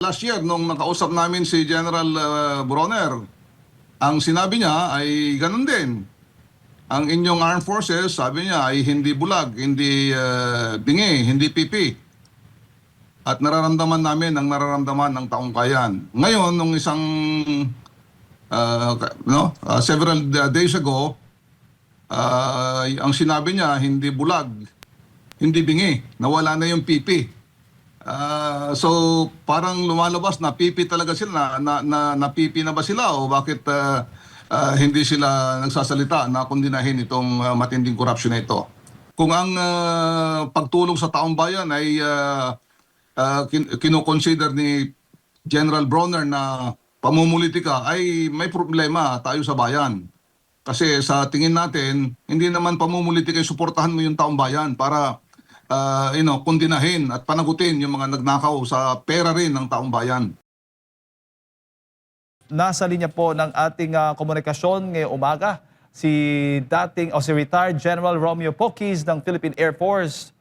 Last year, nung nakausap namin si General Bronner, ang sinabi niya ay ganun din. Ang inyong armed forces, sabi niya, ay hindi bulag, hindi bingi, hindi pipi. At nararamdaman namin ang nararamdaman ng taong bayan. Ngayon, nung isang several days ago, ang sinabi niya, hindi bulag, hindi bingi, nawala na yung pipi. So parang lumalabas na pipi talaga sila, na pipi na ba sila o bakit hindi sila nagsasalita na kondinahin itong matinding korupsyon na ito. Kung ang pagtulong sa taong bayan ay kinoconsider ni General Bronner na pamumulitika, ay may problema tayo sa bayan. Kasi sa tingin natin, hindi naman pamumulitika, suportahan mo yung taong bayan para kondinahin at panagutin yung mga nagnakaw sa pera rin ng taong bayan. Nasa linya po ng ating komunikasyon ngayong umaga si si retired General Romeo Poquis ng Philippine Air Force.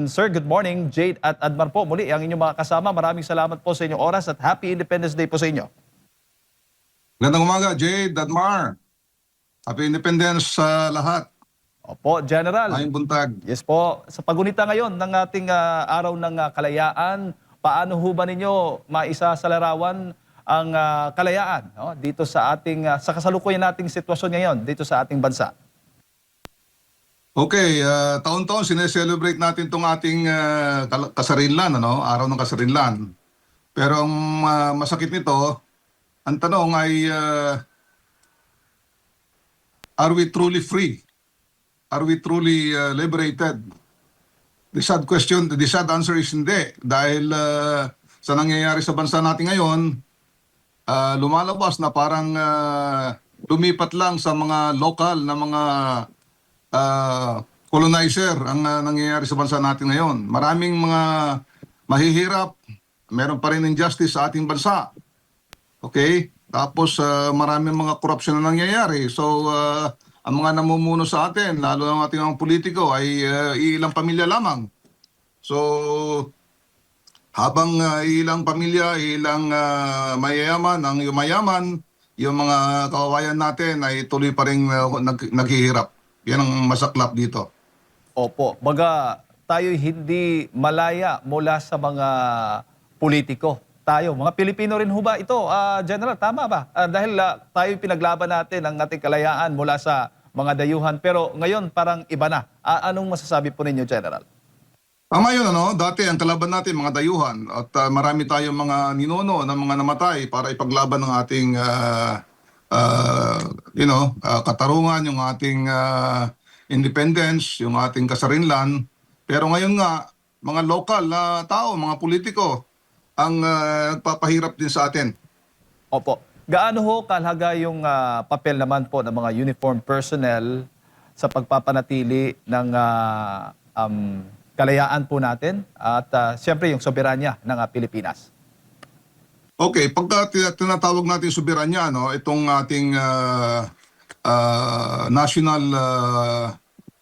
Sir, good morning. Jade at Admar po, muli ang inyong mga kasama. Maraming salamat po sa inyong oras at Happy Independence Day po sa inyo. Gandang umaga, Jade, Admar. Happy Independence sa lahat. Opo, General. Ayong buntag. Yes po. Sa pagunita ngayon ng ating araw ng kalayaan, paano ho ba ninyo maisasalarawan ang kalayaan dito sa ating sa kasalukuyan nating sitwasyon ngayon dito sa ating bansa? Okay, taon-taon sineselebrate natin itong ating kasarinlan, araw ng kasarinlan. Pero ang masakit nito, ang tanong ay, are we truly free? Are we truly liberated? The sad question, the sad answer is hindi. Dahil sa nangyayari sa bansa natin ngayon, lumalabas na parang lumipat lang sa mga lokal na mga colonizer ang nangyayari sa bansa natin ngayon. Maraming mga mahihirap, meron pa rin injustice sa ating bansa. Okay? Tapos maraming mga korupsyon na nangyayari. So ang mga namumuno sa atin, lalo ang ating mga politiko, ay ilang pamilya lamang. So habang ilang pamilya, ilang mayayaman, ang yumayaman, yung mga kawawayan natin ay tuloy pa rin naghihirap. Yan ang masaklap dito. Opo, baga tayo hindi malaya mula sa mga politiko. Tayo, mga Pilipino rin ho ba ito? General, tama ba? Dahil tayo pinaglaban natin ang ating kalayaan mula sa mga dayuhan. Pero ngayon parang iba na. Anong masasabi po ninyo, General? Tama yun, dati ang kalaban natin, mga dayuhan. At marami tayong mga ninuno na mga namatay para ipaglaban ng ating katarungan, yung ating independence, yung ating kasarinlan. Pero ngayon nga, mga lokal na tao, mga politiko, ang nagpapahirap din sa atin. Opo. Gaano ho kahalaga yung papel naman po ng mga uniformed personnel sa pagpapanatili ng kalayaan po natin at siyempre yung soberanya ng Pilipinas? Okay, pagka tinatawag natin soberanya, itong ating national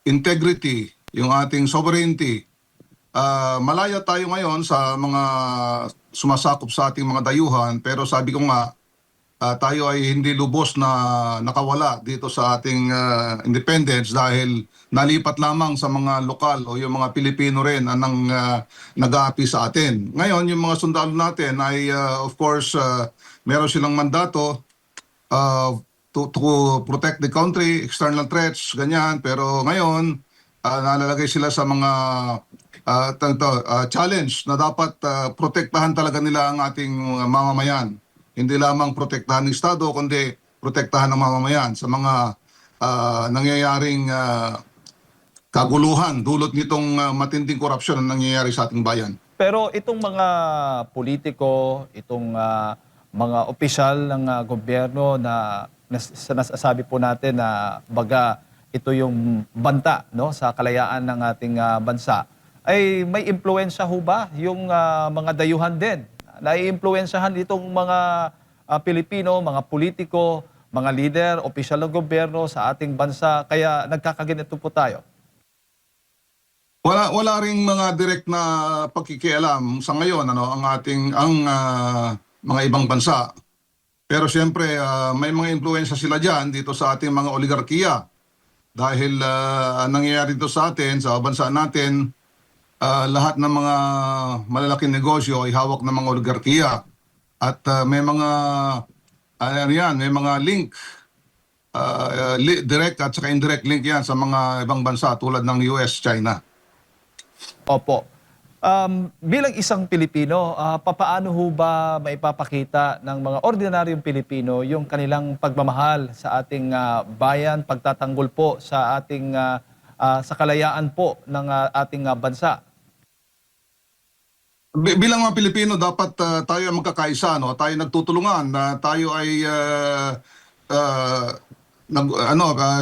integrity, yung ating sovereignty, malaya tayo ngayon sa mga sumasakop sa ating mga dayuhan, pero sabi ko nga, tayo ay hindi lubos na nakawala dito sa ating independence dahil nalipat lamang sa mga lokal o yung mga Pilipino rin ang nag-aapi sa atin. Ngayon, yung mga sundalo natin ay of course meron silang mandato to protect the country, external threats, ganyan. Pero ngayon, nalalagay sila sa mga challenge na dapat protektahan talaga nila ang ating mamamayan. Hindi lamang protektahan ng Estado, kundi protektahan ng mamamayan sa mga nangyayaring kaguluhan dulot nitong matinding korupsyon na nangyayari sa ating bayan. Pero itong mga politiko, itong mga opisyal ng gobyerno na nasasabi po natin na baga ito yung banta sa kalayaan ng ating bansa, ay may impluwensya ho ba yung mga dayuhan din? Naiimpluwensyahan itong mga Pilipino, mga politiko, mga lider, opisyal ng gobyerno sa ating bansa, kaya nagkakaganito po tayo? Wala ring mga direct na pagkikialam sa ngayon mga ibang bansa. Pero siyempre may mga impluwensya sila diyan dito sa ating mga oligarkiya dahil ang nangyayari dito sa atin sa bansa natin, lahat ng mga malalaking negosyo ay hawak ng mga oligarkiya at may mga may mga link, direct at saka indirect link yan sa mga ibang bansa tulad ng US, China. Opo. Bilang isang Pilipino, papaano ho ba maipapakita ng mga ordinaryong Pilipino yung kanilang pagmamahal sa ating bayan, pagtatanggol po sa ating sa kalayaan po ng ating bansa? Bilang mga Pilipino, dapat tayo ay magkakaisa, no? Tayo nagtutulungan na tayo ay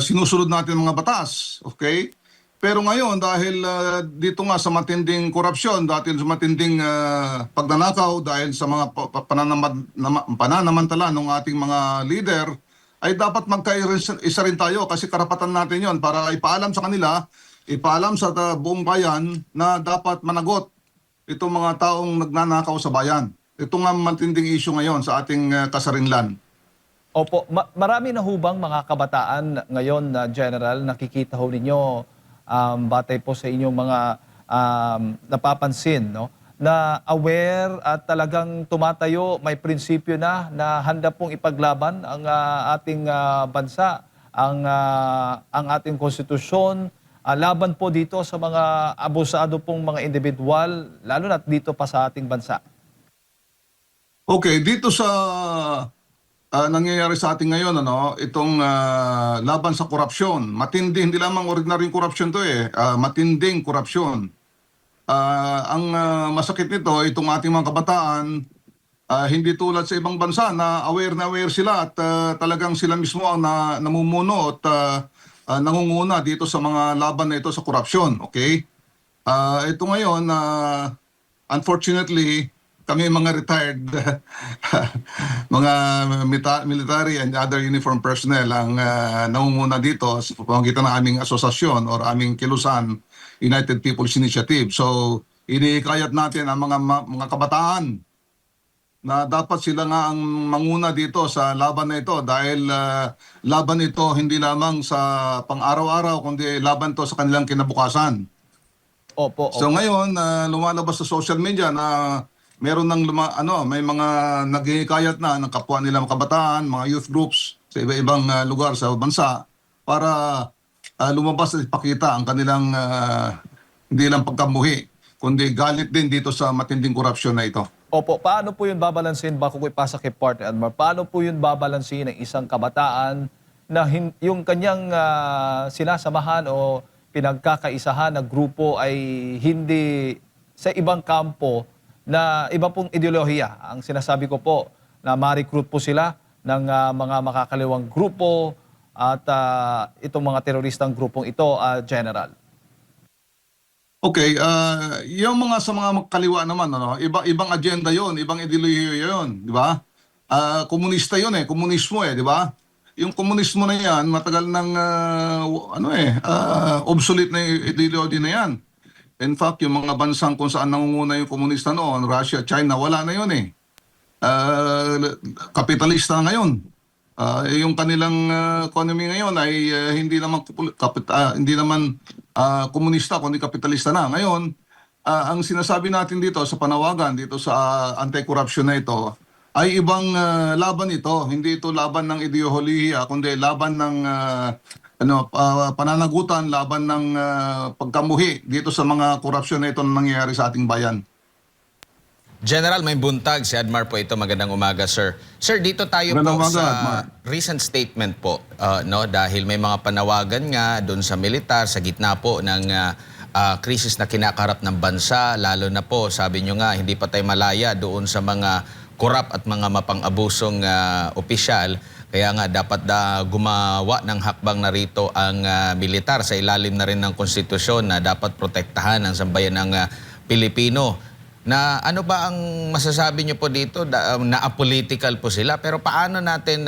sinusunod natin ang mga batas, okay? Pero ngayon dahil dito nga sa matinding korupsyon, dahil sa matinding pagnanakaw, dahil sa mga pananamantala ng ating mga leader, ay dapat magkaisa rin tayo kasi karapatan natin yon para ipaalam sa kanila, ipaalam sa buong bayan na dapat managot itong mga taong nagnanakaw sa bayan. Ito nga matinding issue ngayon sa ating kasarinlan. Opo, marami na hubang mga kabataan ngayon na General, nakikita ho ninyo batay po sa inyong mga napapansin, no? Na aware at talagang tumatayo, may prinsipyo na handa pong ipaglaban ang ating bansa, ang ating konstitusyon, laban po dito sa mga abusado pong mga individual, lalo na dito pa sa ating bansa. Okay, dito sa nangyayari sa atin ngayon, itong laban sa korupsyon. Matindi, hindi lamang ordinaryong korupsyon to matinding korupsyon. Ang masakit nito, itong ating mga kabataan, hindi tulad sa ibang bansa na aware sila at talagang sila mismo ang namumuno at nangunguna dito sa mga laban na ito sa korupsyon. Okay? Ito ngayon, unfortunately, kami mga retired mga military and other uniform personnel ang nangunguna dito sa pamamagitan ng aming asosasyon or aming kilusan, United People's Initiative. So, inikayat natin ang mga kabataan na dapat sila nga ang manguna dito sa laban na ito dahil laban ito hindi lamang sa pang-araw-araw kundi laban to sa kanilang kinabukasan. Opo, So opo. ngayon, lumalabas sa social media na meron ng may mga naghihikayat na ng kapwa nila mga kabataan, mga youth groups sa iba-ibang lugar sa bansa para lumabas at ipakita ang kanilang hindi lang pagkamuhi, kundi galit din dito sa matinding korupsyon na ito. Opo, paano po yun babalansin, bako ko ipasa kay Partner Admar, paano po yun babalansin ng isang kabataan na yung kanyang sinasamahan o pinagkakaisahan na grupo ay hindi sa ibang kampo na iba pong ideolohiya. Ang sinasabi ko po na ma-recruit po sila ng mga makakaliwang grupo at itong mga teroristang grupong ito, General. Okay, yung mga sa mga kaliwa naman, ibang agenda yon, ibang ideolohiya yon, di ba? Komunista yon komunismo di ba? Yung komunismo na yan, matagal ng obsolete na yung ideology na yan. In fact, yung mga bansang kung saan nangunguna yung komunista noon, Russia, China, wala na yun kapitalista na ngayon. Yung kanilang economy ngayon ay hindi naman komunista kundi kapitalista na. Ngayon, ang sinasabi natin dito sa panawagan dito sa anti-corruption na ito ay ibang laban ito. Hindi ito laban ng ideolohiya kundi laban ng pananagutan, laban ng pagkamuhi dito sa mga korupsyon na ito na nangyayari sa ating bayan. General, may buntag si Admar po ito. Magandang umaga, sir. Sir, dito tayo Magandang po umaga, sa Admar. recent statement po, dahil may mga panawagan nga doon sa militar, sa gitna po ng krisis na kinakaharap ng bansa, lalo na po, sabi nyo nga, hindi pa tayo malaya doon sa mga korap at mga mapang-abusong opisyal. Kaya nga dapat gumawa ng hakbang na rito ang militar sa ilalim na rin ng konstitusyon na dapat protektahan ang sambayan ng Pilipino. Na ano ba ang masasabi nyo po dito na apolitical po sila, pero paano natin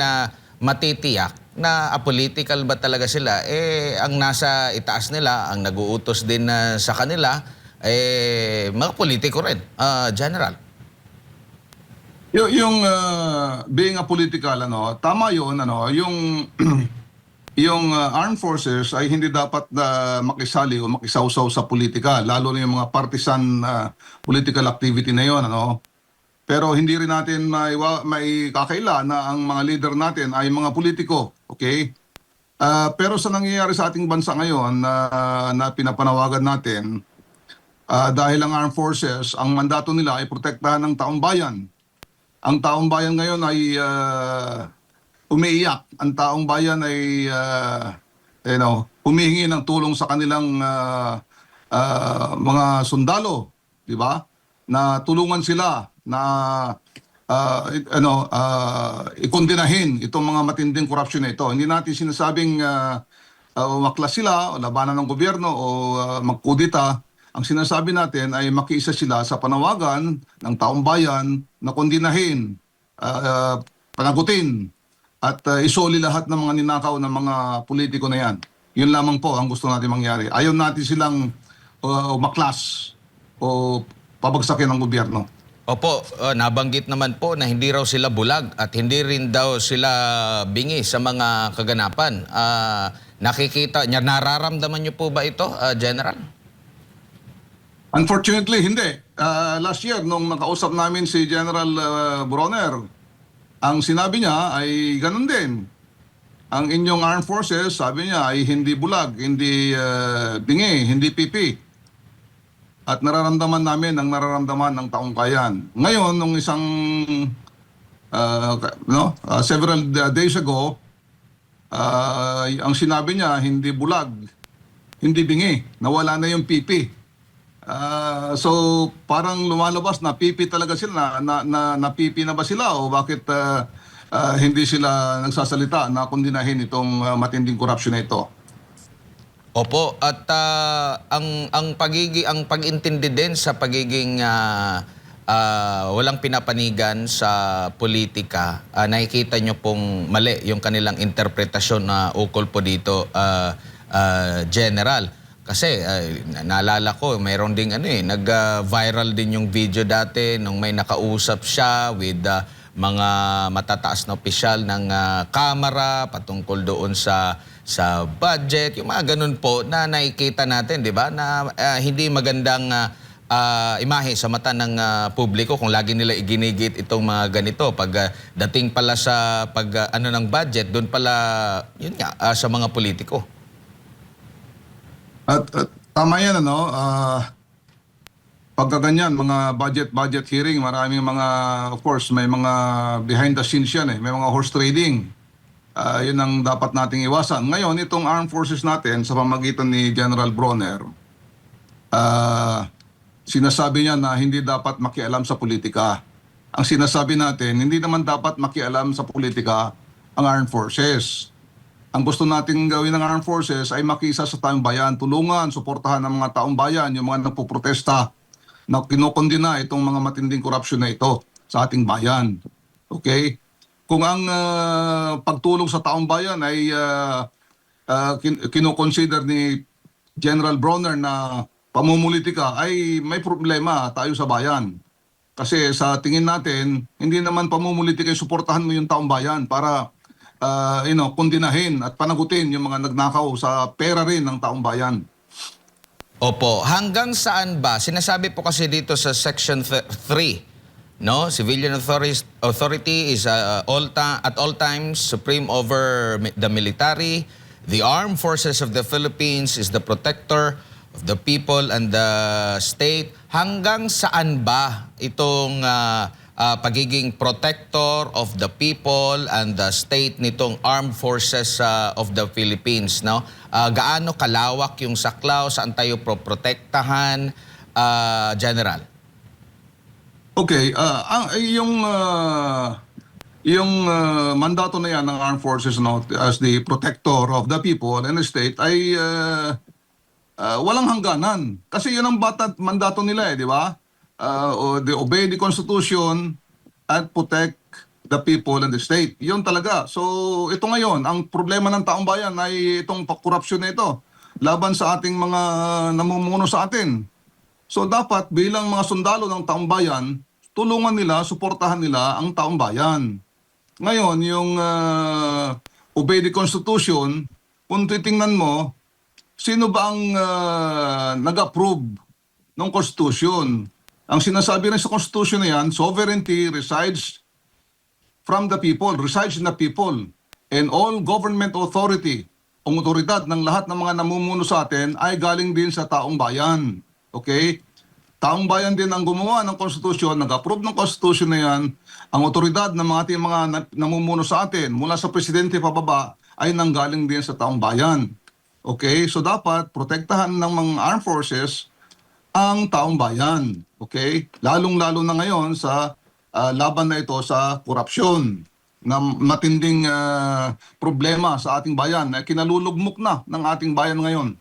matitiyak na apolitical ba talaga sila? Ang nasa itaas nila, ang naguutos din sa kanila, mga politiko rin, General. Yung being a political, tama yun, yung yung armed forces ay hindi dapat makisali o makisawsaw sa politika, lalo na yung mga partisan political activity na yun, Pero hindi rin natin may kakaila na ang mga leader natin ay mga politiko, okay? Pero sa nangyayari sa ating bansa ngayon na pinapanawagan natin, dahil ang armed forces, ang mandato nila ay protektahan ng taong bayan. Ang taong bayan ngayon ay umiiyak. Ang taong bayan ay humihingi ng tulong sa kanilang mga sundalo, di ba? Na tulungan sila na ikondinahin itong mga matinding korupsyon na ito. Hindi natin sinasabing umaklas sila o labanan ng gobyerno o magkudita. Ang sinasabi natin ay makiisa sila sa panawagan ng taong bayan na kondinahin, panagutin at isoli lahat ng mga ninakaw ng mga politiko na yan. Yun lamang po ang gusto natin mangyari. Ayaw natin silang umaklas o pabagsakin ng gobyerno. Opo, nabanggit naman po na hindi raw sila bulag at hindi rin daw sila bingi sa mga kaganapan. Nararamdaman niyo po ba ito, General? Unfortunately, hindi. Last year, nung nakausap namin si General Bronner, ang sinabi niya ay ganun din. Ang inyong armed forces, sabi niya, ay hindi bulag, hindi bingi, hindi pipi. At nararamdaman namin ang nararamdaman ng taong bayan. Ngayon, nung isang several days ago, ang sinabi niya, hindi bulag, hindi bingi, nawala na yung pipi. So parang lumalabas na pipi talaga sila, na pipi na ba sila o bakit hindi sila nagsasalita na kondinahin itong matinding korupsyon na ito? Opo, at ang pag-intindi din sa pagiging walang pinapanigan sa politika, nakikita nyo pong mali yung kanilang interpretasyon na ukol po dito, General. Kasi naalala ko, mayroon ding nag-viral din yung video dati nung may nakausap siya with mga matataas na opisyal ng Kamara patungkol doon sa budget, yung mga ganun po na nakikita natin, di ba? Na hindi magandang imahe sa mata ng publiko kung lagi nila iginigit itong mga ganito. Pag dating pala sa ng budget, doon pala, yun nga, sa mga politiko. At tama yan, pagka ganyan, mga budget hearing, maraming mga, of course, may mga behind the scenes yan may mga horse trading. Yun ang dapat nating iwasan. Ngayon, itong armed forces natin sa pamagitan ni General Bronner, sinasabi niya na hindi dapat makialam sa politika. Ang sinasabi natin, hindi naman dapat makialam sa politika ang armed forces. Ang gusto nating gawin ng armed forces ay makisa sa taong bayan, tulungan, suportahan ng mga taong bayan, yung mga nagpuprotesta na kinokondina itong mga matinding korupsyon na ito sa ating bayan. Okay? Kung ang pagtulong sa taong bayan ay kinoconsider ni General Bronner na pamumulitika, ay may problema tayo sa bayan. Kasi sa tingin natin, hindi naman pamumulitika, suportahan mo yung taong bayan para kondinahin at panagutin yung mga nagnakaw sa pera rin ng taong bayan. Opo, hanggang saan ba? Sinasabi po kasi dito sa Section 3, no? Civilian authority is at all times supreme over the military. The armed forces of the Philippines is the protector of the people and the state. Hanggang saan ba itong pagiging protector of the people and the state nitong armed forces of the Philippines, no? Gaano kalawak yung saklaw, saan tayo protektahan, General? Okay, yung mandato na yan ng armed forces as the protector of the people and the state ay walang hangganan. Kasi yun ang mandato nila di ba? They obey the Constitution and protect the people and the state. Yun talaga. So ito ngayon, ang problema ng taong bayan ay itong korupsyon na ito laban sa ating mga namumuno sa atin. So dapat bilang mga sundalo ng taong bayan, tulungan nila, suportahan nila ang taong bayan. Ngayon, yung obey the Constitution, kung titingnan mo, sino ba ang nag-approve ng Constitution? Ang sinasabi rin sa Constitution na yan, sovereignty resides from the people, resides in the people. And all government authority, ang otoridad ng lahat ng mga namumuno sa atin ay galing din sa taong bayan. Okay? Taong bayan din ang gumawa ng Constitution, nag-approve ng Constitution na yan. Ang otoridad ng mga ating mga namumuno sa atin, mula sa presidente pababa, ay nanggaling din sa taong bayan. Okay? So dapat protektahan ng mga armed forces ang taong bayan. Okay? Lalong-lalo na ngayon sa laban na ito sa korupsyon na matinding problema sa ating bayan na kinalulugmok na ng ating bayan ngayon.